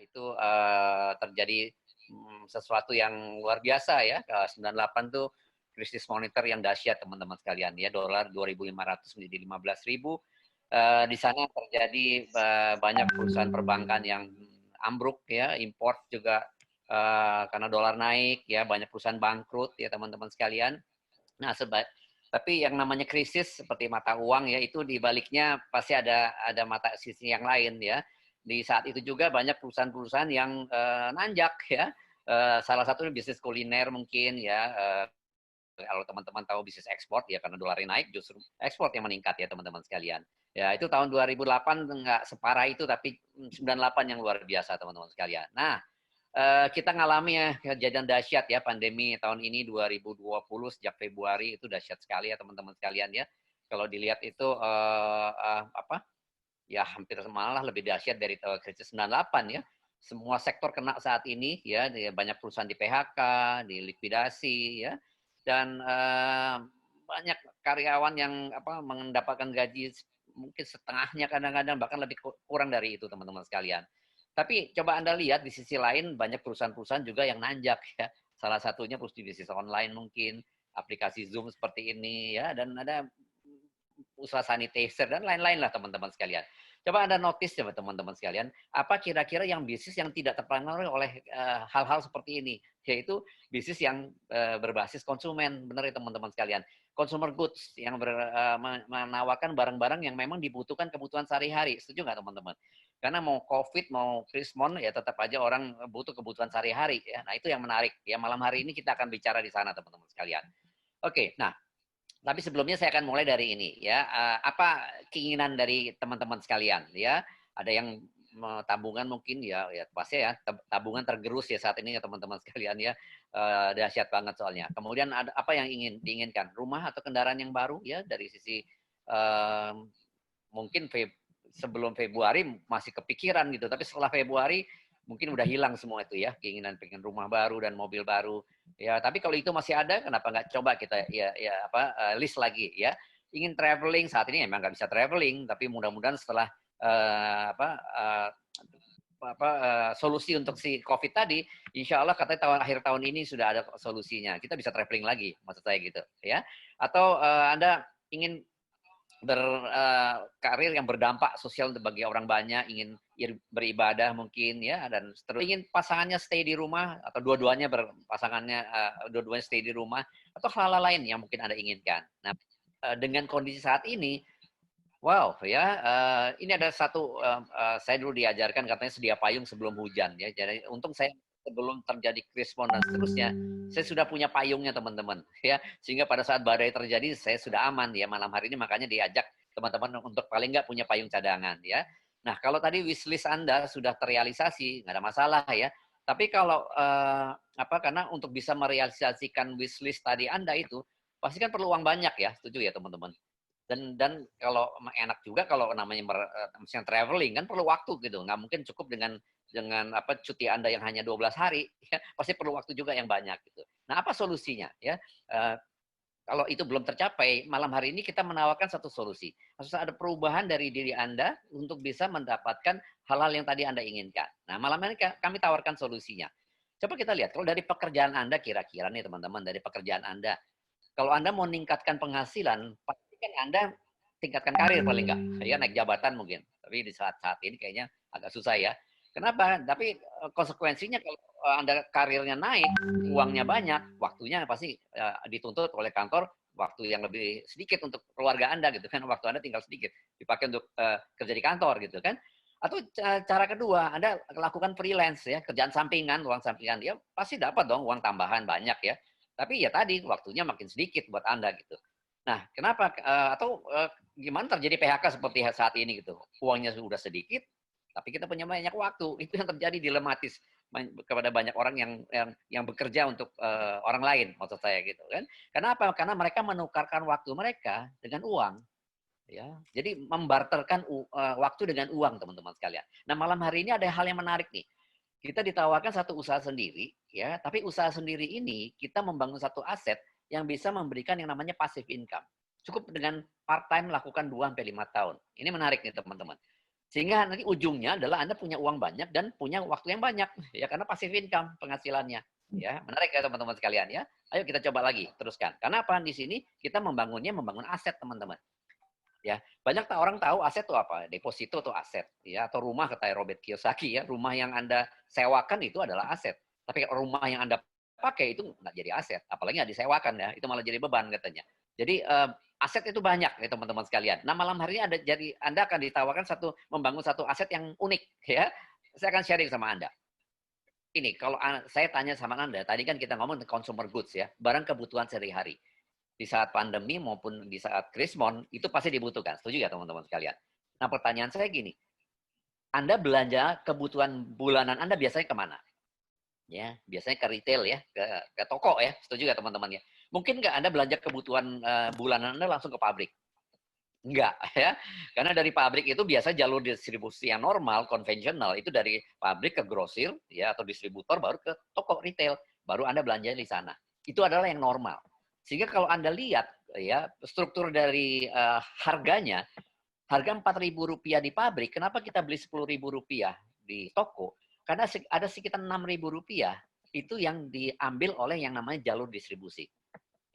itu terjadi sesuatu yang luar biasa ya. 98 tuh krisis moneter yang dahsyat teman-teman sekalian ya, dolar 2.500 menjadi 15.000. Di sana terjadi banyak perusahaan perbankan yang ambruk ya, import juga karena dolar naik ya, banyak perusahaan bangkrut ya teman-teman sekalian. Nah, tapi yang namanya krisis seperti mata uang ya, itu di baliknya pasti ada mata sisi yang lain ya. Di saat itu juga banyak perusahaan-perusahaan yang nanjak ya. Salah satunya bisnis kuliner mungkin ya. Kalau teman-teman tahu bisnis ekspor ya, karena dolarnya naik justru ekspor yang meningkat ya teman-teman sekalian. Ya itu tahun 2008 nggak separah itu, tapi 98 yang luar biasa teman-teman sekalian. Nah, kita ngalami ya kejadian dahsyat ya, pandemi tahun ini 2020 sejak Februari itu dahsyat sekali ya teman-teman sekalian ya. Kalau dilihat itu apa ya, hampir malah lebih dahsyat dari krisis 98 ya. Semua sektor kena saat ini ya, banyak perusahaan di PHK, dilikuidasi ya, dan banyak karyawan yang mendapatkan gaji mungkin setengahnya, kadang-kadang bahkan lebih kurang dari itu teman-teman sekalian. Tapi coba Anda lihat di sisi lain, banyak perusahaan-perusahaan juga yang nanjak ya. Salah satunya perusahaan bisnis online mungkin, aplikasi Zoom seperti ini ya, dan ada usaha sanitizer dan lain-lain lah teman-teman sekalian. Coba Anda notice coba teman-teman sekalian, apa kira-kira yang bisnis yang tidak terpengaruh oleh hal-hal seperti ini, yaitu bisnis yang berbasis konsumen, benar ya teman-teman sekalian. Consumer goods yang menawarkan barang-barang yang memang dibutuhkan kebutuhan sehari-hari. Setuju nggak teman-teman? Karena mau COVID, mau krismon, ya tetap aja orang butuh kebutuhan sehari-hari. Ya. Nah itu yang menarik. Ya malam hari ini kita akan bicara di sana teman-teman sekalian. Oke, nah tapi sebelumnya saya akan mulai dari ini ya. Apa keinginan dari teman-teman sekalian ya? Ada yang tabungan mungkin ya, ya pasti ya tabungan tergerus ya saat ini ya teman-teman sekalian ya. Dahsyat banget soalnya. Kemudian ada apa yang diinginkan? Rumah atau kendaraan yang baru ya, dari sisi mungkin sebelum Februari masih kepikiran gitu, tapi setelah Februari mungkin udah hilang semua itu ya, keinginan pengen rumah baru dan mobil baru ya. Tapi kalau itu masih ada, kenapa nggak coba kita list lagi ya. Ingin traveling, saat ini emang nggak bisa traveling, tapi mudah-mudahan setelah solusi untuk si COVID tadi, insya Allah katanya akhir tahun ini sudah ada solusinya, kita bisa traveling lagi, maksud saya gitu ya. Atau Anda ingin berkarir yang berdampak sosial bagi orang banyak, ingin beribadah mungkin ya, dan terus ingin pasangannya stay di rumah, atau dua-duanya dua-duanya stay di rumah, atau hal-hal lain yang mungkin Anda inginkan. Nah, dengan kondisi saat ini, wow ya, ini ada satu, saya dulu diajarkan katanya sedia payung sebelum hujan ya. Jadi untung saya sebelum terjadi krismon dan seterusnya, saya sudah punya payungnya teman-teman ya, sehingga pada saat badai terjadi saya sudah aman ya. Malam hari ini makanya diajak teman-teman untuk paling nggak punya payung cadangan ya. Nah kalau tadi wishlist Anda sudah terrealisasi, nggak ada masalah ya. Tapi kalau karena untuk bisa merealisasikan wishlist tadi Anda itu pasti kan perlu uang banyak ya, setuju ya teman-teman? Dan kalau enak juga kalau namanya misalnya traveling kan perlu waktu gitu, nggak mungkin cukup dengan cuti Anda yang hanya 12 hari ya, pasti perlu waktu juga yang banyak gitu. Nah apa solusinya ya? Kalau itu belum tercapai, malam hari ini kita menawarkan satu solusi. Harus ada perubahan dari diri Anda untuk bisa mendapatkan hal-hal yang tadi Anda inginkan. Nah malam ini kami tawarkan solusinya. Coba kita lihat, kalau dari pekerjaan Anda kira-kira nih teman-teman, dari pekerjaan Anda, kalau Anda mau meningkatkan penghasilan, pastikan Anda tingkatkan karir paling nggak. Ya naik jabatan mungkin. Tapi di saat-saat ini kayaknya agak susah ya. Kenapa? Tapi konsekuensinya kalau Anda karirnya naik, uangnya banyak, waktunya pasti dituntut oleh kantor waktu yang lebih sedikit untuk keluarga Anda gitu kan. Waktu Anda tinggal sedikit, dipakai untuk kerja di kantor gitu kan. Atau cara kedua, Anda lakukan freelance ya, kerjaan sampingan, uang sampingan, dia pasti dapat dong uang tambahan banyak ya. Tapi ya tadi waktunya makin sedikit buat Anda gitu. Nah, kenapa gimana terjadi PHK seperti saat ini gitu? Uangnya sudah sedikit, tapi kita punya banyak waktu. Itu yang terjadi dilematis kepada banyak orang yang bekerja untuk orang lain, maksud saya gitu kan. Kenapa? Karena mereka menukarkan waktu mereka dengan uang. Ya, jadi membarterkan waktu dengan uang, teman-teman sekalian. Nah, malam hari ini ada hal yang menarik nih. Kita ditawarkan satu usaha sendiri, ya, tapi usaha sendiri ini kita membangun satu aset yang bisa memberikan yang namanya passive income. Cukup dengan part time lakukan 2 sampai 5 tahun. Ini menarik nih, teman-teman. Sehingga nanti ujungnya adalah Anda punya uang banyak dan punya waktu yang banyak, ya karena passive income penghasilannya. Ya, menarik ya teman-teman sekalian ya. Ayo kita coba lagi teruskan. Karena apa? Di sini kita membangun aset teman-teman. Ya, banyak orang tahu aset itu apa? Deposito atau aset, ya, atau rumah kata Robert Kiyosaki ya, rumah yang Anda sewakan itu adalah aset. Tapi rumah yang Anda pakai itu nggak jadi aset, apalagi nggak disewakan ya, itu malah jadi beban katanya. Jadi aset itu banyak ya teman-teman sekalian. Nah malam hari ini Anda akan ditawarkan membangun satu aset yang unik ya. Saya akan sharing sama Anda. Ini kalau saya tanya sama Anda, tadi kan kita ngomong consumer goods ya, barang kebutuhan sehari-hari di saat pandemi maupun di saat krismon, itu pasti dibutuhkan. Setuju ya teman-teman sekalian? Nah pertanyaan saya gini, Anda belanja kebutuhan bulanan Anda biasanya kemana? Ya, biasanya ke retail ya, ke toko ya. Setuju ya teman-teman ya? Mungkin nggak Anda belanja kebutuhan bulanan Anda langsung ke pabrik? Enggak ya, karena dari pabrik itu biasa jalur distribusi yang normal, konvensional, itu dari pabrik ke grosir ya atau distributor baru ke toko retail, baru Anda belanja di sana. Itu adalah yang normal. Sehingga kalau Anda lihat ya struktur dari harganya, harga Rp4.000 di pabrik, kenapa kita beli Rp10.000 di toko? Karena ada sekitar Rp6.000 itu yang diambil oleh yang namanya jalur distribusi.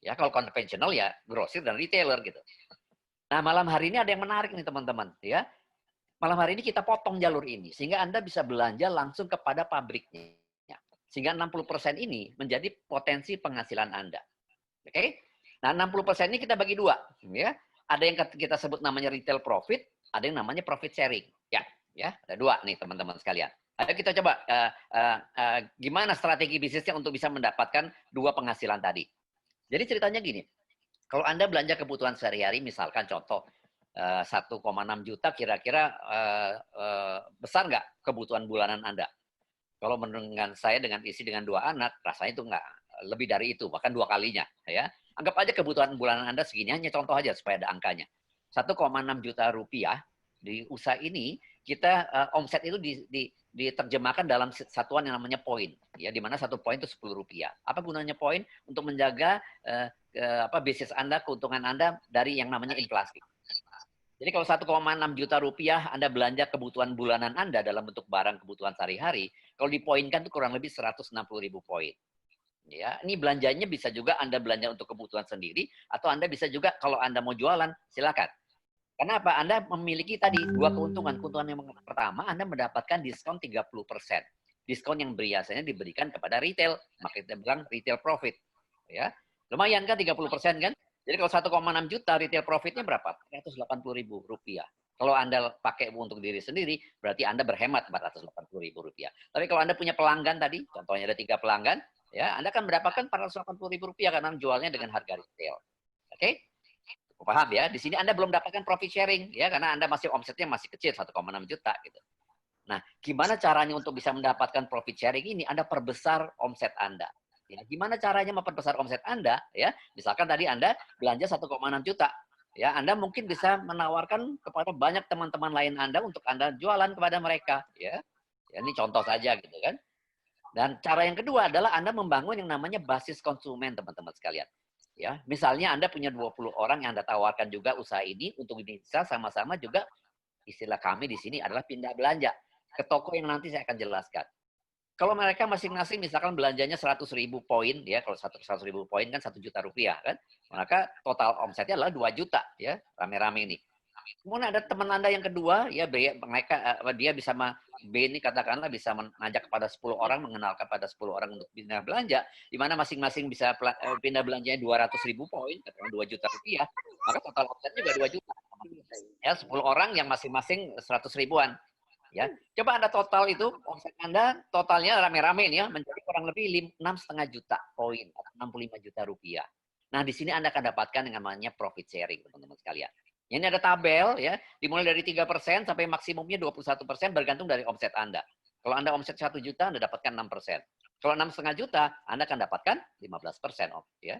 Ya kalau konvensional ya grosir dan retailer gitu. Nah malam hari ini ada yang menarik nih teman-teman ya. Malam hari ini kita potong jalur ini sehingga Anda bisa belanja langsung kepada pabriknya. Sehingga 60% ini menjadi potensi penghasilan Anda. Oke? Nah, 60% ini kita bagi dua, ya. Ada yang kita sebut namanya retail profit, ada yang namanya profit sharing. Ya, ada dua nih teman-teman sekalian. Ayo kita coba gimana strategi bisnisnya untuk bisa mendapatkan dua penghasilan tadi. Jadi ceritanya gini, kalau Anda belanja kebutuhan sehari-hari, misalkan contoh 1,6 juta, kira-kira besar nggak kebutuhan bulanan Anda? Kalau dengan saya dengan istri dengan 2 anak, rasanya itu nggak lebih dari itu, bahkan 2 kalinya. Ya. Anggap aja kebutuhan bulanan Anda segini, hanya contoh aja supaya ada angkanya. 1,6 juta rupiah di usaha ini, kita omset itu diterjemahkan dalam satuan yang namanya poin. Ya, di mana 1 poin itu Rp10. Apa gunanya poin? Untuk menjaga bisnis Anda, keuntungan Anda dari yang namanya inflasi. Jadi kalau 1,6 juta rupiah Anda belanja kebutuhan bulanan Anda dalam bentuk barang kebutuhan sehari-hari, kalau dipoinkan itu kurang lebih 160.000 poin. Ya, ini belanjanya bisa juga Anda belanja untuk kebutuhan sendiri, atau Anda bisa juga kalau Anda mau jualan, silakan. Kenapa? Anda memiliki tadi dua keuntungan. Keuntungan yang pertama, Anda mendapatkan diskon 30%. Diskon yang biasanya diberikan kepada retail, maka kita bilang retail profit. Ya, lumayan kan 30% kan? Jadi kalau 1,6 juta retail profitnya berapa? Rp480.000. Kalau Anda pakai untuk diri sendiri, berarti Anda berhemat Rp480.000. Tapi kalau Anda punya pelanggan tadi, contohnya ada 3 pelanggan, ya Anda akan mendapatkan Rp480.000 karena jualnya dengan harga retail. Oke? Paham ya? Di sini Anda belum dapatkan profit sharing ya karena Anda masih omsetnya masih kecil 1,6 juta gitu. Nah, gimana caranya untuk bisa mendapatkan profit sharing ini? Anda perbesar omset Anda. Ya, gimana caranya memperbesar omset Anda? Ya, misalkan tadi Anda belanja 1,6 juta. Ya, Anda mungkin bisa menawarkan kepada banyak teman-teman lain Anda untuk Anda jualan kepada mereka. Ya, ini contoh saja gitu kan. Dan cara yang kedua adalah Anda membangun yang namanya basis konsumen, teman-teman sekalian. Ya, misalnya Anda punya 20 orang yang Anda tawarkan juga usaha ini untuk bisa sama-sama juga istilah kami di sini adalah pindah belanja ke toko yang nanti saya akan jelaskan. Kalau mereka masing-masing misalkan belanjanya 100.000 poin, ya kalau 100.000 poin kan 1 juta rupiah kan, maka total omsetnya adalah 2 juta ya rame-rame ini. Kemudian ada teman Anda yang kedua, ya dia bisa B ini katakanlah bisa mengajak kepada 10 orang, mengenalkan pada 10 orang untuk pindah belanja, di mana masing-masing bisa pindah belanjanya 200.000 poin, katakan 2 juta rupiah, maka total omsetnya juga 2 juta. Ya, 10 orang yang masing-masing 100 ribuan. Ya, coba Anda total itu omset Anda totalnya rame-rame ya menjadi kurang lebih 6,5 juta poin atau 65 juta rupiah. Nah, di sini Anda akan dapatkan yang namanya profit sharing, teman-teman sekalian. Ini ada tabel ya, dimulai dari 3% sampai maksimumnya 21% bergantung dari omset Anda. Kalau Anda omset 1 juta, Anda dapatkan 6%. Kalau 6,5 juta, Anda akan dapatkan 15% ya.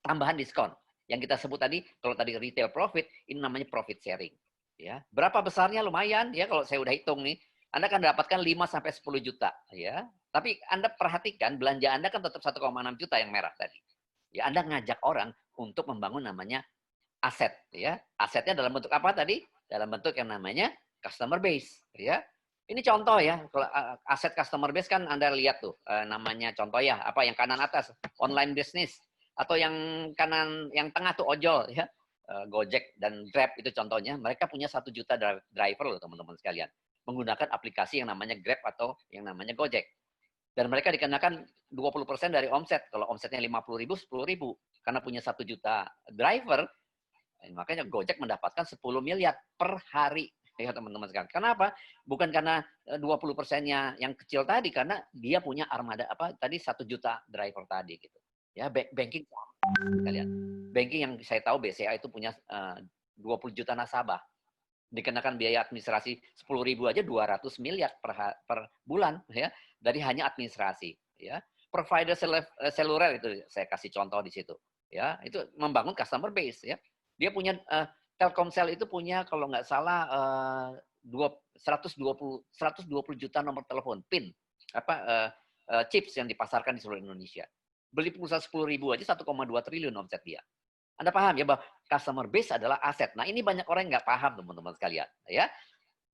Tambahan diskon. Yang kita sebut tadi, kalau tadi retail profit, ini namanya profit sharing. Ya, berapa besarnya lumayan ya kalau saya udah hitung nih. Anda akan dapatkan 5 sampai 10 juta ya. Tapi Anda perhatikan belanja Anda kan tetap 1,6 juta yang merah tadi. Ya, Anda ngajak orang untuk membangun namanya aset ya. Asetnya dalam bentuk apa tadi? Dalam bentuk yang namanya customer base, ya. Ini contoh ya, kalau aset customer base kan Anda lihat tuh, namanya contoh ya, apa yang kanan atas, online business, atau yang kanan, yang tengah tuh ojol ya, Gojek dan Grab itu contohnya, mereka punya 1 juta driver loh teman-teman sekalian, menggunakan aplikasi yang namanya Grab atau yang namanya Gojek. Dan mereka dikenakan 20% dari omset. Kalau omsetnya 50.000, 10.000. Karena punya 1 juta driver, makanya Gojek mendapatkan 10 miliar per hari. Ya teman-teman sekalian. Kenapa? Bukan karena 20%-nya yang kecil tadi, karena dia punya armada apa tadi 1 juta driver tadi gitu. Ya, banking kalian. Banking yang saya tahu BCA itu punya 20 juta nasabah. Dikenakan biaya administrasi 10.000 aja 200 miliar per bulan ya, dari hanya administrasi ya. Provider seluler itu saya kasih contoh di situ ya, itu membangun customer base ya. Dia punya Telkomsel itu punya kalau nggak salah 120 juta nomor telepon PIN apa chips yang dipasarkan di seluruh Indonesia. Beli pulsa 10.000 aja 1,2 triliun omset dia. Anda paham ya bahwa customer base adalah aset. Nah, ini banyak orang yang nggak paham, teman-teman sekalian. Ya,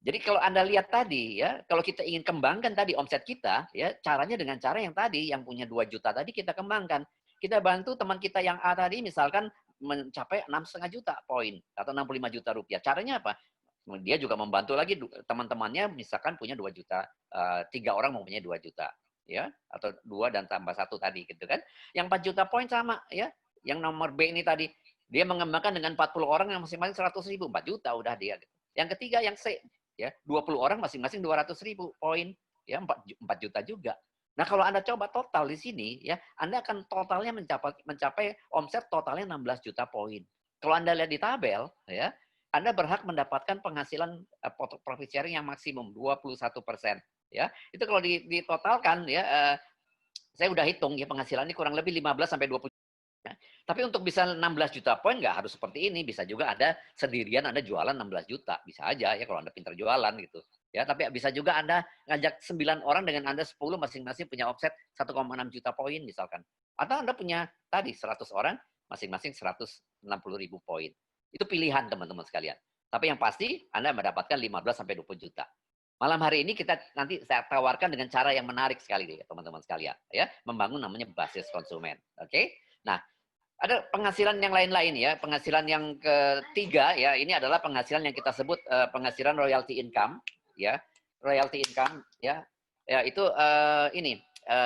jadi kalau Anda lihat tadi, ya, kalau kita ingin kembangkan tadi omset kita, ya, caranya dengan cara yang tadi, yang punya 2 juta tadi kita kembangkan. Kita bantu teman kita yang A tadi, misalkan mencapai 6,5 juta poin atau 65 juta rupiah. Caranya apa? Dia juga membantu lagi teman-temannya, misalkan punya 2 juta, 3 orang mempunyai 2 juta. Ya, atau 2 dan tambah 1 tadi, gitu kan. Yang 4 juta poin sama, ya. Yang nomor B ini tadi, dia mengembangkan dengan 40 orang yang masing-masing 100.000, 4 juta udah dia. Gitu. Yang ketiga yang C, ya 20 orang masing-masing 200.000 poin, ya 4 juta juga. Nah kalau Anda coba total di sini, ya Anda akan totalnya mencapai omset totalnya 16 juta poin. Kalau Anda lihat di tabel, ya Anda berhak mendapatkan penghasilan profit sharing yang maksimum 21%. Ya, itu kalau ditotalkan, ya saya udah hitung ya penghasilannya kurang lebih 15 sampai 20. Ya. Tapi untuk bisa 16 juta poin nggak harus seperti ini. Bisa juga Anda sendirian Anda jualan 16 juta. Bisa aja ya kalau Anda pintar jualan gitu. Ya, tapi bisa juga Anda ngajak 9 orang dengan Anda 10 masing-masing punya offset 1,6 juta poin misalkan. Atau Anda punya tadi 100 orang masing-masing 160.000 poin. Itu pilihan teman-teman sekalian. Tapi yang pasti Anda mendapatkan 15 sampai 20 juta. Malam hari ini kita nanti saya tawarkan dengan cara yang menarik sekali ya teman-teman sekalian ya, membangun namanya basis konsumen. Oke? Nah, ada penghasilan yang lain-lain ya. Penghasilan yang ketiga ya, ini adalah penghasilan yang kita sebut penghasilan royalty income ya. Royalty income ya. Ya itu ini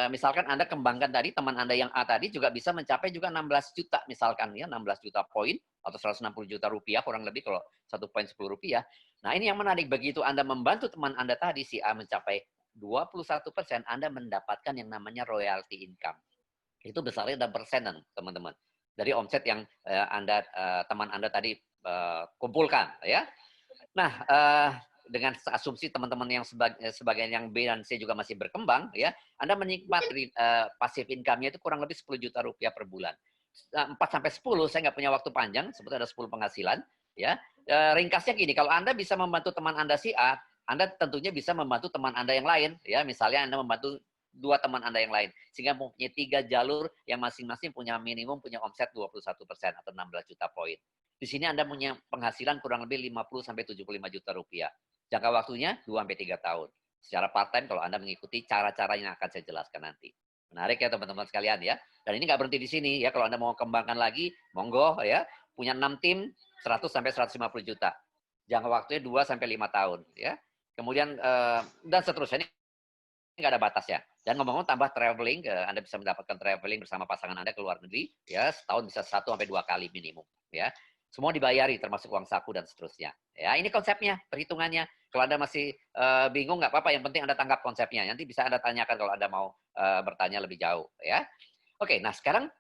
misalkan Anda kembangkan tadi teman Anda yang A tadi juga bisa mencapai juga 16 juta misalkan ya, 16 juta poin atau 160 juta rupiah kurang lebih kalau 1 poin 10 rupiah. Nah, ini yang menarik, begitu Anda membantu teman Anda tadi si A mencapai 21%, Anda mendapatkan yang namanya royalty income. Itu besarnya dan persenan, teman-teman, dari omset yang teman Anda tadi kumpulkan ya. Nah, dengan asumsi teman-teman yang sebagian yang B dan C juga masih berkembang ya, Anda menikmati passive income-nya itu kurang lebih 10 juta rupiah per bulan. 4 sampai 10 saya nggak punya waktu panjang, sebetulnya ada 10 penghasilan ya. Ringkasnya gini, kalau Anda bisa membantu teman Anda si A, Anda tentunya bisa membantu teman Anda yang lain ya. Misalnya Anda membantu 2 teman Anda yang lain, sehingga mempunyai 3 jalur yang masing-masing punya minimum punya omset 21% atau 16 juta poin. Di sini Anda punya penghasilan kurang lebih 50 sampai 75 juta rupiah. Jangka waktunya 2 sampai 3 tahun. Secara part-time kalau Anda mengikuti cara-cara yang akan saya jelaskan nanti. Menarik ya teman-teman sekalian ya. Dan ini nggak berhenti di sini ya. Kalau Anda mau kembangkan lagi, monggo ya. Punya 6 tim, 100 sampai 150 juta. Jangka waktunya 2 sampai 5 tahun ya. Kemudian dan seterusnya, ini nggak ada batasnya. Dan ngomong-ngomong tambah traveling, Anda bisa mendapatkan traveling bersama pasangan Anda ke luar negeri, ya setahun bisa 1 sampai 2 kali minimum, ya. Semua dibayari, termasuk uang saku dan seterusnya. Ya, ini konsepnya, perhitungannya. Kalau Anda masih bingung, nggak apa-apa. Yang penting Anda tangkap konsepnya. Nanti bisa Anda tanyakan kalau Anda mau bertanya lebih jauh, ya. Oke, nah sekarang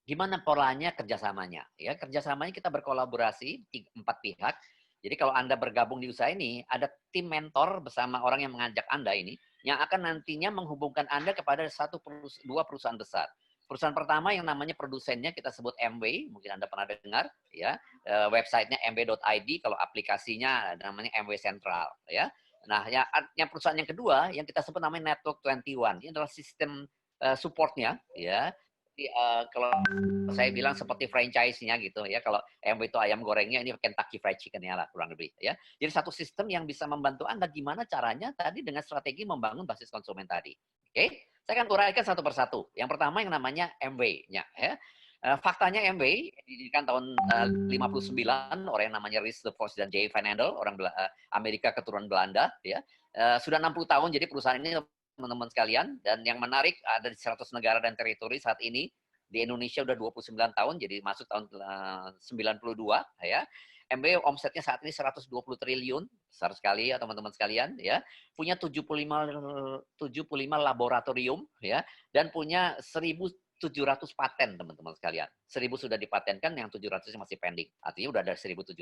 gimana polanya kerjasamanya? Ya, kerjasamanya kita berkolaborasi 4 pihak. Jadi kalau Anda bergabung di usaha ini, ada tim mentor bersama orang yang mengajak Anda ini, yang akan nantinya menghubungkan Anda kepada 2 perusahaan besar. Perusahaan pertama yang namanya produsennya kita sebut MW, mungkin Anda pernah dengar, ya. Websitenya mw.id, kalau aplikasinya namanya MW Central, ya. Nah, yang perusahaan yang kedua yang kita sebut namanya Network 21. Ini adalah sistem supportnya, ya. kalau saya bilang seperti franchise-nya gitu ya. Kalau MW itu ayam gorengnya, ini Kentucky Fried Chicken-nya lah kurang lebih ya. Jadi satu sistem yang bisa membantu Anda gimana caranya tadi dengan strategi membangun basis konsumen tadi. Oke, saya akan uraikan satu persatu. Yang pertama yang namanya MW-nya ya. Faktanya MW didirikan tahun 59 orang yang namanya Rich DeVos dan Jay Van Andel, orang Amerika keturunan Belanda ya. Sudah 60 tahun jadi perusahaan ini teman-teman sekalian, dan yang menarik ada di 100 negara dan teritori saat ini. Di Indonesia udah 29 tahun, jadi masuk tahun 92 ya. MB omsetnya saat ini 120 triliun, besar sekali ya teman-teman sekalian ya. Punya 75 laboratorium ya, dan punya 1.700 paten teman-teman sekalian. 1.000 sudah dipatenkan, yang 700 masih pending. Artinya udah ada 1.700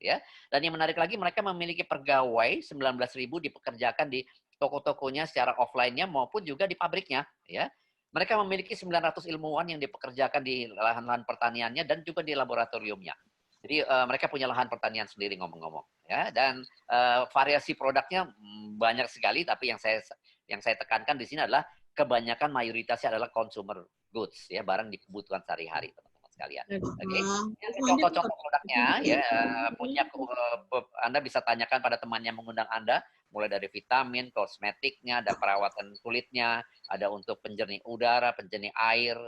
ya. Dan yang menarik lagi, mereka memiliki pegawai 19.000 dipekerjakan di toko-tokonya secara offline-nya maupun juga di pabriknya ya. Mereka memiliki 900 ilmuwan yang dipekerjakan di lahan-lahan pertaniannya dan juga di laboratoriumnya. Jadi mereka punya lahan pertanian sendiri ngomong-ngomong ya, dan variasi produknya banyak sekali, tapi yang saya tekankan di sini adalah kebanyakan mayoritasnya adalah consumer goods ya, barang di kebutuhan sehari-hari teman-teman sekalian. Oke. Contoh-contoh produknya ya, punya Anda bisa tanyakan pada teman yang mengundang Anda, mulai dari vitamin, kosmetiknya, ada perawatan kulitnya, ada untuk penjernih udara, penjernih air,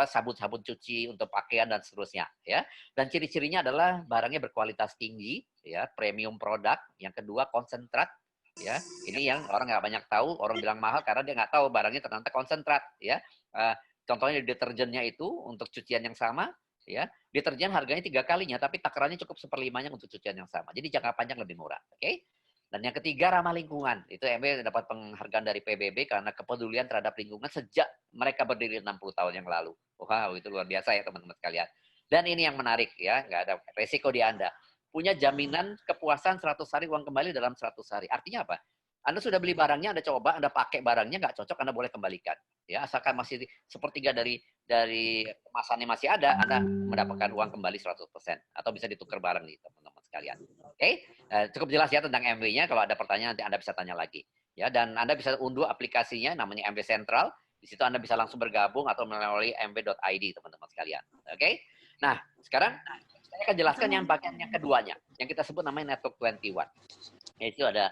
sabun-sabun cuci untuk pakaian dan seterusnya ya. Dan ciri-cirinya adalah barangnya berkualitas tinggi ya, premium produk. Yang kedua konsentrat ya. Ini yang orang nggak banyak tahu, orang bilang mahal karena dia nggak tahu barangnya ternyata konsentrat ya. Contohnya deterjennya itu untuk cucian yang sama ya, deterjen harganya 3 kalinya, tapi takarannya cukup 1/5-nya untuk cucian yang sama. Jadi jangka panjang lebih murah. Oke? Dan yang ketiga ramah lingkungan. Itu MB dapat penghargaan dari PBB karena kepedulian terhadap lingkungan sejak mereka berdiri 60 tahun yang lalu. Wow, itu luar biasa ya teman-teman sekalian. Dan ini yang menarik ya, nggak ada resiko di Anda. Punya jaminan kepuasan 100 hari uang kembali dalam 100 hari. Artinya apa? Anda sudah beli barangnya, Anda coba, Anda pakai barangnya, nggak cocok, Anda boleh kembalikan. Ya, asalkan masih sepertiga dari kemasannya masih ada, Anda mendapatkan uang kembali 100%. Atau bisa ditukar barang nih, teman-teman sekalian. Oke? Cukup jelas ya tentang MW-nya. Kalau ada pertanyaan, nanti Anda bisa tanya lagi. Ya, dan Anda bisa unduh aplikasinya, namanya MW Central. Di situ Anda bisa langsung bergabung atau melalui mw.id, teman-teman sekalian. Oke? Nah, sekarang saya akan jelaskan yang bagian yang keduanya, yang kita sebut namanya Network 21. Itu ada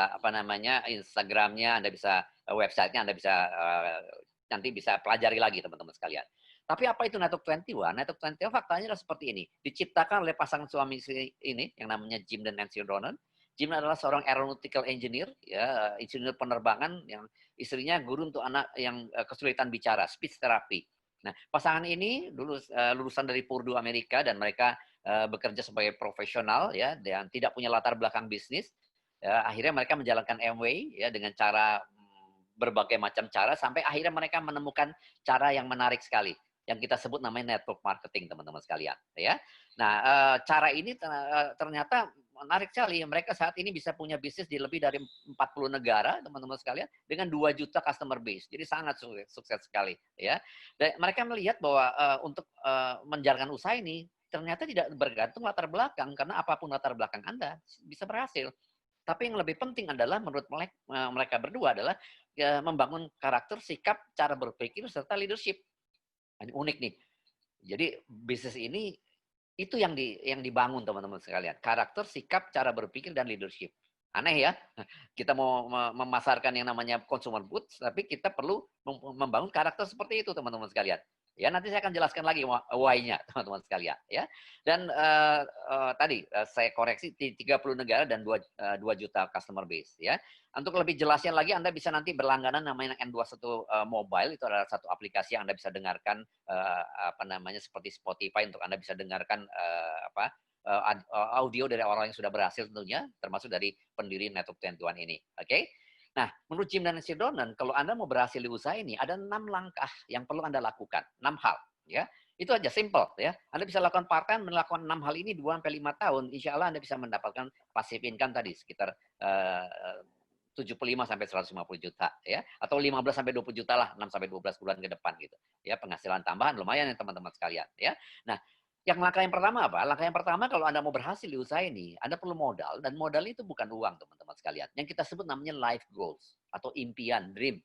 apa namanya Instagramnya, Anda bisa websitenya, Anda bisa nanti bisa pelajari lagi teman-teman sekalian. Tapi apa itu Network 21? Network 21 faktanya adalah seperti ini. Diciptakan oleh pasangan suami istri ini yang namanya Jim dan Nancy Ronan. Jim adalah seorang aeronautical engineer, ya, engineer penerbangan yang istrinya guru untuk anak yang kesulitan bicara, speech therapy. Nah, pasangan ini lulusan dari Purdue Amerika dan mereka bekerja sebagai profesional ya, dan tidak punya latar belakang bisnis. Ya, akhirnya mereka menjalankan MW ya dengan cara berbagai macam cara sampai akhirnya mereka menemukan cara yang menarik sekali yang kita sebut namanya network marketing teman-teman sekalian ya. Nah, cara ini ternyata menarik sekali. Mereka saat ini bisa punya bisnis di lebih dari 40 negara teman-teman sekalian dengan 2 juta customer base. Jadi sangat sukses sekali ya. Dan mereka melihat bahwa untuk menjalankan usaha ini ternyata tidak bergantung latar belakang karena apapun latar belakang Anda bisa berhasil. Tapi yang lebih penting adalah menurut mereka berdua adalah membangun karakter, sikap, cara berpikir, serta leadership. Ini unik nih. Jadi bisnis ini itu yang dibangun teman-teman sekalian. Karakter, sikap, cara berpikir, dan leadership. Aneh ya, kita mau memasarkan yang namanya consumer goods, tapi kita perlu membangun karakter seperti itu teman-teman sekalian. Ya, nanti saya akan jelaskan lagi why-nya, teman-teman sekalian. Ya, dan tadi saya koreksi 30 negara dan 2 juta customer base. Ya, untuk lebih jelasnya lagi, Anda bisa nanti berlangganan namanya N21 Mobile. Itu adalah satu aplikasi yang Anda bisa dengarkan apa namanya seperti Spotify untuk Anda bisa dengarkan audio dari orang yang sudah berhasil tentunya, termasuk dari pendiri Network 21 ini. Oke? Nah, menurut Jim dan Nancy Donan, kalau Anda mau berhasil di usaha ini, ada 6 langkah yang perlu Anda lakukan. 6 hal. Ya. Itu aja, simple. Ya. Anda bisa lakukan part-time, melakukan 6 hal ini 2-5 tahun. Insya Allah Anda bisa mendapatkan passive income tadi, sekitar 75 sampai 150 juta. Ya. Atau 15 sampai 20 juta lah, 6 sampai 12 bulan ke depan. Gitu. Ya, penghasilan tambahan lumayan ya teman-teman sekalian. Ya. Nah, langkah yang pertama apa? Langkah yang pertama kalau Anda mau berhasil di usaha ini, Anda perlu modal, dan modal itu bukan uang, teman-teman sekalian. Yang kita sebut namanya life goals atau impian, dream.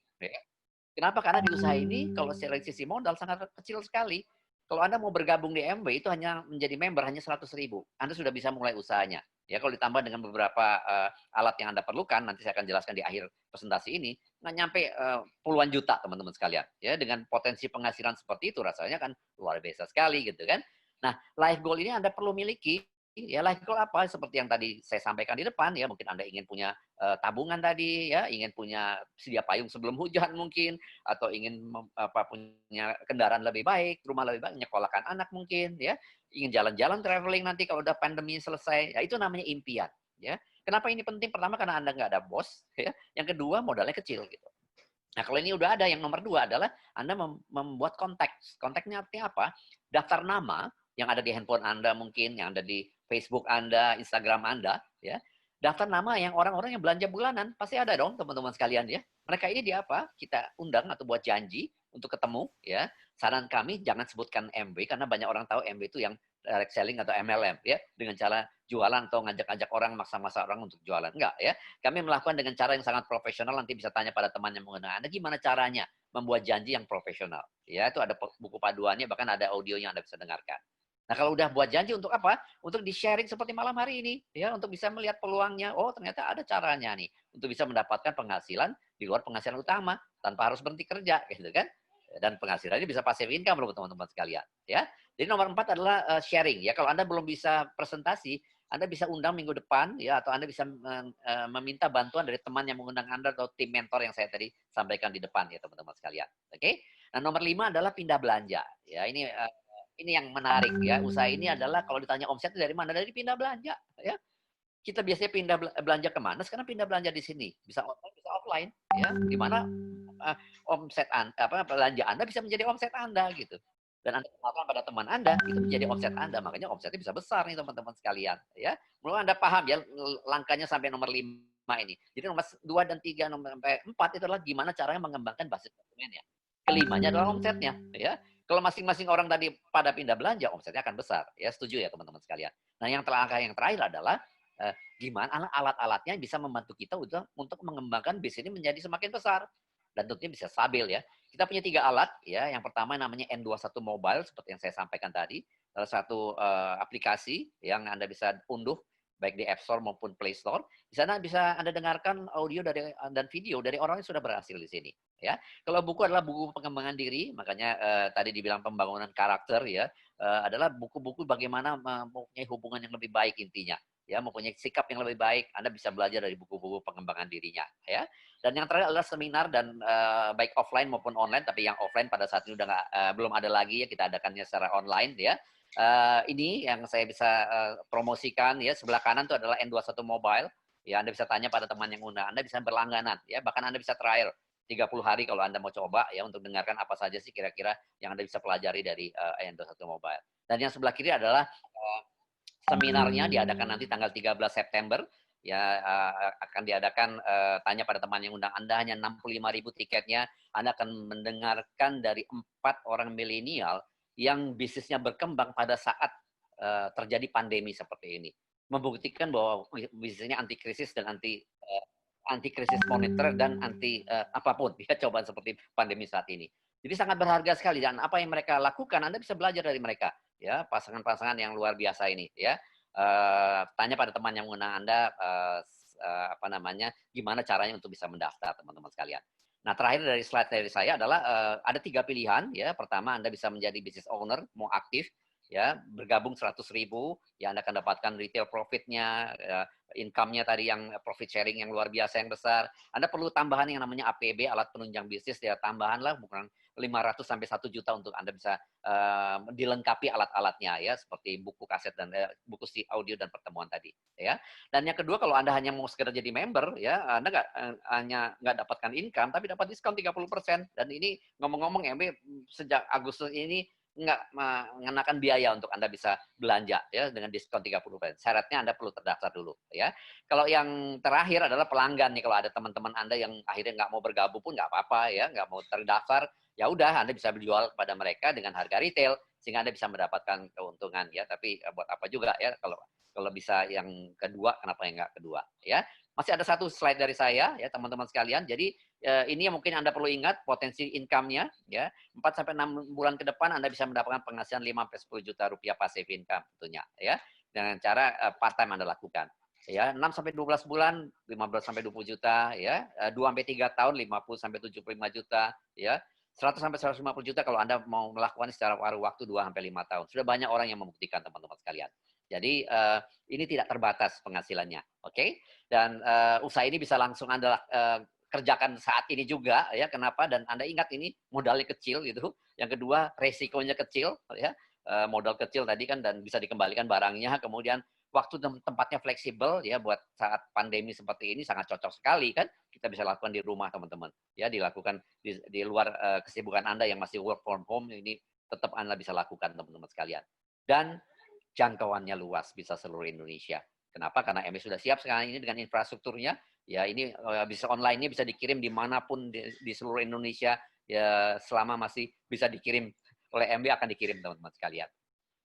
Kenapa? Karena di usaha ini kalau dari sisi modal sangat kecil sekali. Kalau Anda mau bergabung di MW itu hanya menjadi member hanya 100.000. Anda sudah bisa mulai usahanya. Ya, kalau ditambah dengan beberapa alat yang Anda perlukan, nanti saya akan jelaskan di akhir presentasi ini, nggak nyampe puluhan juta teman-teman sekalian. Ya, dengan potensi penghasilan seperti itu rasanya kan luar biasa sekali gitu kan. Nah, life goal ini Anda perlu miliki. Ya, life goal apa? Seperti yang tadi saya sampaikan di depan, ya mungkin Anda ingin punya tabungan tadi, ya ingin punya sedia payung sebelum hujan mungkin, atau ingin punya kendaraan lebih baik, rumah lebih baik, menyekolahkan anak mungkin, ya ingin jalan-jalan traveling nanti kalau udah pandemi selesai, ya itu namanya impian. Ya, kenapa ini penting? Pertama karena Anda nggak ada bos, ya. Yang kedua modalnya kecil gitu. Nah, kalau ini udah ada, yang nomor dua adalah Anda membuat kontak. Kontaknya artinya apa? Daftar nama yang ada di handphone Anda mungkin, yang ada di Facebook Anda, Instagram Anda, ya. Daftar nama yang orang-orang yang belanja bulanan, pasti ada dong teman-teman sekalian ya. Mereka ini di apa? Kita undang atau buat janji untuk ketemu, ya. Saran kami jangan sebutkan MB karena banyak orang tahu MB itu yang direct selling atau MLM, ya, dengan cara jualan atau ngajak-ngajak orang, maksa-maksa orang untuk jualan. Enggak, ya. Kami melakukan dengan cara yang sangat profesional, nanti bisa tanya pada teman yang menggunakan Anda, gimana caranya membuat janji yang profesional. Ya, itu ada buku paduannya, bahkan ada audionya Anda bisa dengarkan. Nah, kalau udah buat janji untuk apa? Untuk di-sharing seperti malam hari ini, ya, untuk bisa melihat peluangnya. Oh, ternyata ada caranya nih untuk bisa mendapatkan penghasilan di luar penghasilan utama tanpa harus berhenti kerja, gitu kan? Dan penghasilannya bisa passive income, loh, teman-teman sekalian, ya. Jadi nomor 4 adalah sharing, ya. Kalau Anda belum bisa presentasi, Anda bisa undang minggu depan, ya, atau Anda bisa meminta bantuan dari teman yang mengundang Anda atau tim mentor yang saya tadi sampaikan di depan, ya, teman-teman sekalian. Oke? Nah, nomor 5 adalah pindah belanja. Ya, ini yang menarik, ya. Usaha ini adalah kalau ditanya omset dari mana? Dari pindah belanja, ya. Kita biasanya pindah belanja kemana? Sekarang pindah belanja di sini. Bisa online, bisa offline, ya. Di mana omset belanja Anda bisa menjadi omset Anda gitu. Dan Anda kenalkan pada teman Anda, itu menjadi omset Anda. Makanya omsetnya bisa besar nih teman-teman sekalian, ya. Mulai Anda paham ya langkahnya sampai nomor 5 ini. Jadi nomor 2 dan 3, nomor sampai 4 itu adalah gimana caranya mengembangkan basis konsumennya. Kelimanya adalah omsetnya, ya. Kalau masing-masing orang tadi pada pindah belanja, omsetnya akan besar. Ya, setuju ya teman-teman sekalian. Nah, yang terakhir adalah gimana alat-alatnya bisa membantu kita untuk mengembangkan bisnis ini menjadi semakin besar dan tentunya bisa stabil ya. Kita punya 3 alat ya. Yang pertama namanya N21 Mobile seperti yang saya sampaikan tadi. Salah satu aplikasi yang Anda bisa unduh baik di App Store maupun Play Store. Di sana bisa Anda dengarkan audio dan video dari orang yang sudah berhasil di sini ya. Kalau buku adalah buku pengembangan diri, makanya tadi dibilang pembangunan karakter ya, adalah buku-buku bagaimana mempunyai hubungan yang lebih baik intinya. Ya, mempunyai sikap yang lebih baik, Anda bisa belajar dari buku-buku pengembangan dirinya ya. Dan yang terakhir adalah seminar dan baik offline maupun online, tapi yang offline pada saat ini belum ada lagi ya, kita adakannya secara online ya. Ini yang saya bisa promosikan ya, sebelah kanan itu adalah N21 Mobile. Ya, Anda bisa tanya pada teman yang undang, Anda bisa berlangganan ya, bahkan Anda bisa trial 30 hari kalau Anda mau coba ya untuk dengarkan apa saja sih kira-kira yang Anda bisa pelajari dari N21 Mobile. Dan yang sebelah kiri adalah seminarnya diadakan nanti tanggal 13 September ya, akan diadakan tanya pada teman yang undang Anda, hanya 65.000 tiketnya. Anda akan mendengarkan dari 4 orang milenial yang bisnisnya berkembang pada saat terjadi pandemi seperti ini. Membuktikan bahwa bisnisnya anti krisis dan anti krisis moneter dan anti apapun ya cobaan seperti pandemi saat ini. Jadi sangat berharga sekali dan apa yang mereka lakukan Anda bisa belajar dari mereka ya, pasangan-pasangan yang luar biasa ini ya. Tanya pada teman yang mengundang Anda gimana caranya untuk bisa mendaftar teman-teman sekalian. Nah, terakhir dari slide dari saya adalah ada 3 pilihan ya. Pertama, Anda bisa menjadi business owner, mau aktif ya, bergabung 100.000 ya, Anda akan dapatkan retail profitnya, income-nya tadi yang profit sharing yang luar biasa yang besar. Anda perlu tambahan yang namanya APB, alat penunjang bisnis ya, tambahan lah bukan 500 sampai 1 juta untuk Anda bisa dilengkapi alat-alatnya ya, seperti buku kaset dan buku audio dan pertemuan tadi ya. Dan yang kedua, kalau Anda hanya mau sekedar jadi member ya, Anda nggak dapatkan income tapi dapat diskon 30%. Dan ini ngomong-ngomong MB sejak Agustus ini nggak mengenakan biaya untuk Anda bisa belanja ya dengan diskon 30%. Syaratnya Anda perlu terdaftar dulu ya. Kalau yang terakhir adalah pelanggan nih, kalau ada teman-teman Anda yang akhirnya nggak mau bergabung pun nggak apa-apa ya, nggak mau terdaftar, ya udah Anda bisa berjual kepada mereka dengan harga retail sehingga Anda bisa mendapatkan keuntungan ya. Tapi buat apa juga ya kalau bisa yang kedua, kenapa yang nggak kedua ya. Masih ada satu slide dari saya ya teman-teman sekalian. Jadi ini yang mungkin Anda perlu ingat potensi income-nya ya. 4 sampai 6 bulan ke depan Anda bisa mendapatkan penghasilan 5 sampai 10 juta rupiah passive income tentunya ya. Dengan cara part time Anda lakukan. Ya, 6 sampai 12 bulan 15 sampai 20 juta ya. 2 sampai 3 tahun 50 sampai 75 juta ya. 100 sampai 150 juta kalau Anda mau melakukan secara paruh waktu 2 sampai 5 tahun. Sudah banyak orang yang membuktikan teman-teman sekalian. Jadi ini tidak terbatas penghasilannya, oke? Dan usaha ini bisa langsung Anda kerjakan saat ini juga ya. Kenapa? Dan Anda ingat ini modalnya kecil gitu. Yang kedua resikonya kecil ya. Modal kecil tadi kan dan bisa dikembalikan barangnya. Kemudian waktu tempatnya fleksibel ya buat saat pandemi seperti ini sangat cocok sekali kan. Kita bisa lakukan di rumah teman-teman. Ya dilakukan di luar kesibukan Anda yang masih work from home ini tetap Anda bisa lakukan teman-teman sekalian. Dan jangkauannya luas bisa seluruh Indonesia. Kenapa? Karena MS sudah siap sekarang ini dengan infrastrukturnya. Ya ini bisa online-nya bisa dikirim dimanapun di seluruh Indonesia. Ya selama masih bisa dikirim oleh MB akan dikirim teman-teman sekalian.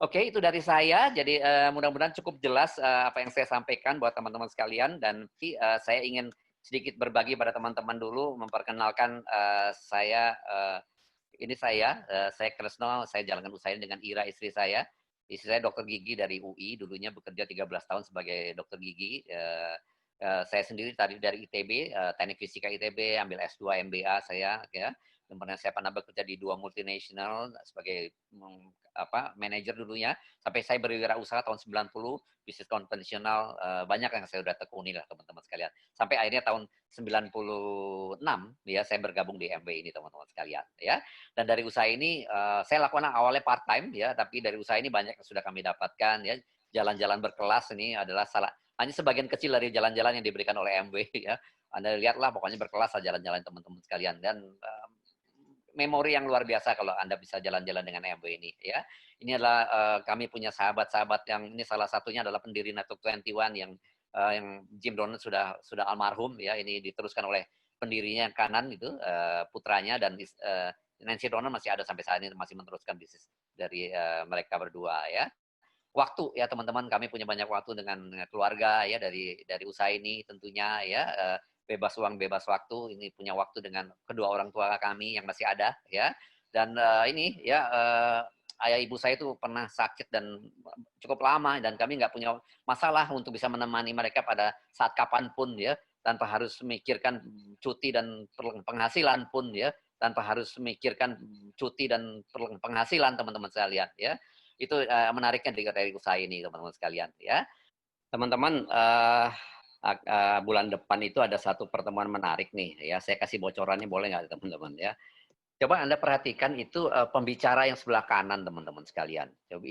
Oke, itu dari saya. Jadi mudah-mudahan cukup jelas apa yang saya sampaikan buat teman-teman sekalian. Dan saya ingin sedikit berbagi pada teman-teman dulu, memperkenalkan saya. Ini saya Kresno, saya jalankan usaha ini dengan Ira, istri saya. Istri saya dokter gigi dari UI, dulunya bekerja 13 tahun sebagai dokter gigi. Saya sendiri tadi dari ITB, Teknik Fisika ITB, ambil S2 MBA saya. Ya. Kemudian saya pernah bekerja di 2 multinasional sebagai manajer dulunya. Sampai saya berwirausaha tahun 90, bisnis konvensional, banyak yang saya udah tekuni lah teman-teman sekalian. Sampai akhirnya tahun 96 ya saya bergabung di MB ini teman-teman sekalian ya. Dan dari usaha ini saya lakukan awalnya part time ya, tapi dari usaha ini banyak yang sudah kami dapatkan ya. Jalan-jalan berkelas ini adalah hanya sebagian kecil dari jalan-jalan yang diberikan oleh MB ya. Anda lihatlah pokoknya berkelas jalan-jalan teman-teman sekalian dan memori yang luar biasa kalau Anda bisa jalan-jalan dengan MB ini ya. Ini adalah kami punya sahabat-sahabat yang ini salah satunya adalah pendiri Network 21 yang Jim Rohn sudah almarhum ya. Ini diteruskan oleh pendirinya yang kanan itu putranya dan Nancy Rohn masih ada sampai saat ini masih meneruskan bisnis dari mereka berdua ya. Waktu ya teman-teman, kami punya banyak waktu dengan keluarga ya dari usaha ini tentunya ya. Bebas uang, bebas waktu. Ini punya waktu dengan kedua orang tua kami yang masih ada ya. Dan ini ya ayah ibu saya itu pernah sakit dan cukup lama dan kami nggak punya masalah untuk bisa menemani mereka pada saat kapanpun ya, tanpa harus memikirkan cuti dan penghasilan pun ya, tanpa harus memikirkan cuti dan penghasilan teman-teman sekalian ya. Itu menariknya dari usaha ini teman-teman sekalian ya. Teman-teman bulan depan itu ada satu pertemuan menarik nih ya. Saya kasih bocorannya boleh nggak teman-teman ya? Coba Anda perhatikan itu pembicara yang sebelah kanan teman-teman sekalian. Coba,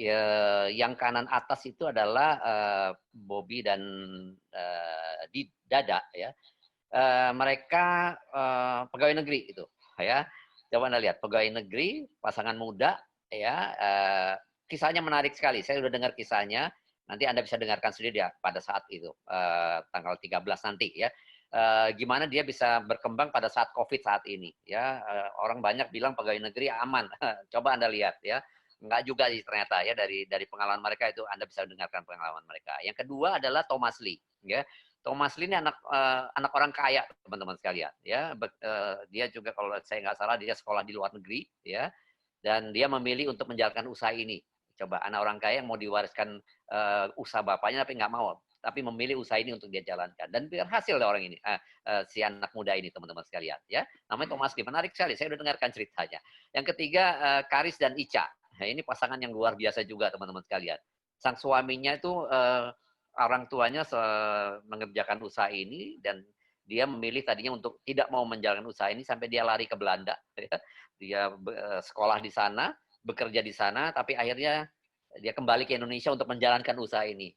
yang kanan atas itu adalah Bobby dan Dada ya. Mereka pegawai negeri itu ya. Coba Anda lihat pegawai negeri, pasangan muda ya. Kisahnya menarik sekali. Saya sudah dengar kisahnya. Nanti Anda bisa dengarkan sendiri ya pada saat itu, tanggal 13 nanti ya. Gimana dia bisa berkembang pada saat COVID saat ini ya. Orang banyak bilang pegawai negeri aman. Coba Anda lihat ya. Enggak juga sih ternyata ya, dari pengalaman mereka itu Anda bisa dengarkan pengalaman mereka. Yang kedua adalah Thomas Lee ya. Thomas Lee ini anak orang kaya teman-teman sekalian ya. Dia juga kalau saya nggak salah dia sekolah di luar negeri ya. Dan dia memilih untuk menjalankan usaha ini. Coba anak orang kaya yang mau diwariskan usaha bapaknya tapi nggak mau, tapi memilih usaha ini untuk dia jalankan dan berhasil orang ini, si anak muda ini teman-teman sekalian ya. Namanya Thomas Lee, menarik sekali. Saya sudah dengarkan ceritanya. Yang ketiga Karis dan Ica. Nah, ini pasangan yang luar biasa juga teman-teman sekalian. Sang suaminya itu orang tuanya mengerjakan usaha ini dan dia memilih tadinya untuk tidak mau menjalankan usaha ini sampai dia lari ke Belanda. Ya. Dia sekolah di sana, bekerja di sana, tapi akhirnya dia kembali ke Indonesia untuk menjalankan usaha ini.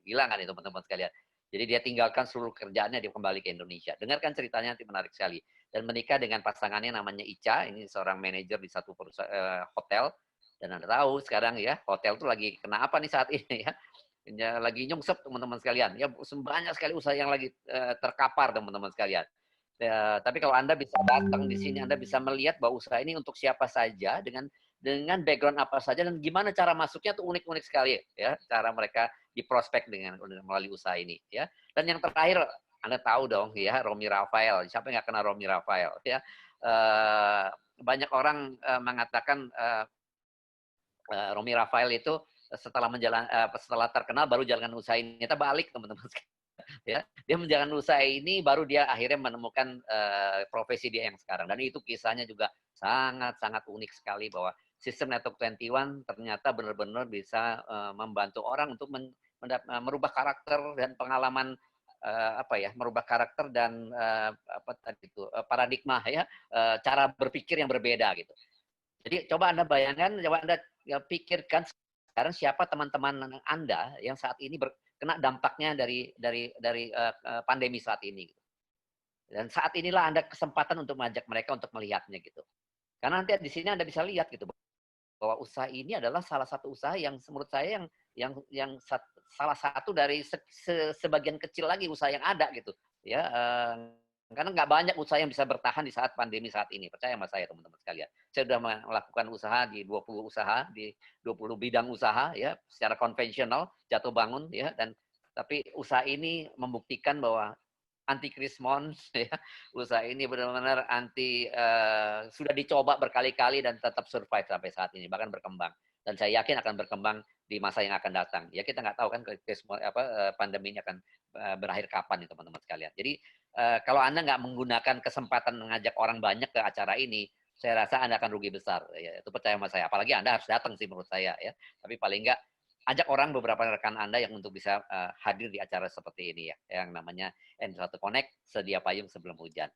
Gila kan itu teman-teman sekalian. Jadi dia tinggalkan seluruh kerjaannya, dia kembali ke Indonesia. Dengarkan ceritanya, nanti menarik sekali. Dan menikah dengan pasangannya namanya Ica, ini seorang manajer di satu perusahaan hotel. Dan Anda tahu sekarang ya, hotel itu lagi kena apa nih saat ini ya. Lagi nyungsep teman-teman sekalian. Ya banyak sekali usaha yang lagi terkapar teman-teman sekalian. Tapi kalau Anda bisa datang di sini, Anda bisa melihat bahwa usaha ini untuk siapa saja dengan dengan background apa saja dan gimana cara masuknya tuh unik-unik sekali ya, cara mereka diprospek dengan melalui usaha ini ya. Dan yang terakhir, Anda tahu dong ya, Romi Rafael. Siapa yang nggak kenal Romi Rafael ya? Banyak orang mengatakan Romi Rafael itu setelah terkenal baru jalankan usaha ini. Kita balik teman-teman ya. Dia menjalankan usaha ini baru dia akhirnya menemukan profesi dia yang sekarang. Dan itu kisahnya juga sangat-sangat unik sekali bahwa sistem Network 21 ternyata benar-benar bisa membantu orang untuk merubah karakter dan pengalaman merubah karakter dan paradigma ya, cara berpikir yang berbeda gitu. Jadi coba Anda bayangkan, coba Anda pikirkan sekarang siapa teman-teman Anda yang saat ini kena dampaknya dari pandemi saat ini. Dan saat inilah Anda kesempatan untuk mengajak mereka untuk melihatnya gitu. Karena nanti di sini Anda bisa lihat gitu bahwa usaha ini adalah salah satu usaha yang menurut saya salah satu dari sebagian kecil lagi usaha yang ada gitu ya, karena nggak banyak usaha yang bisa bertahan di saat pandemi saat ini, percaya sama saya teman-teman sekalian. Saya sudah melakukan usaha di 20 usaha, di 20 bidang usaha ya, secara konvensional jatuh bangun ya, dan tapi usaha ini membuktikan bahwa anti krismon ya, usaha ini benar-benar sudah dicoba berkali-kali dan tetap survive sampai saat ini, bahkan berkembang, dan saya yakin akan berkembang di masa yang akan datang ya. Kita nggak tahu kan pandemi ini akan berakhir kapan nih teman-teman sekalian. Jadi kalau Anda nggak menggunakan kesempatan mengajak orang banyak ke acara ini, saya rasa Anda akan rugi besar ya, itu percaya sama saya. Apalagi Anda harus datang sih menurut saya ya, tapi paling nggak ajak orang, beberapa rekan Anda yang untuk bisa hadir di acara seperti ini ya, yang namanya N1 Connect, sedia payung sebelum hujan.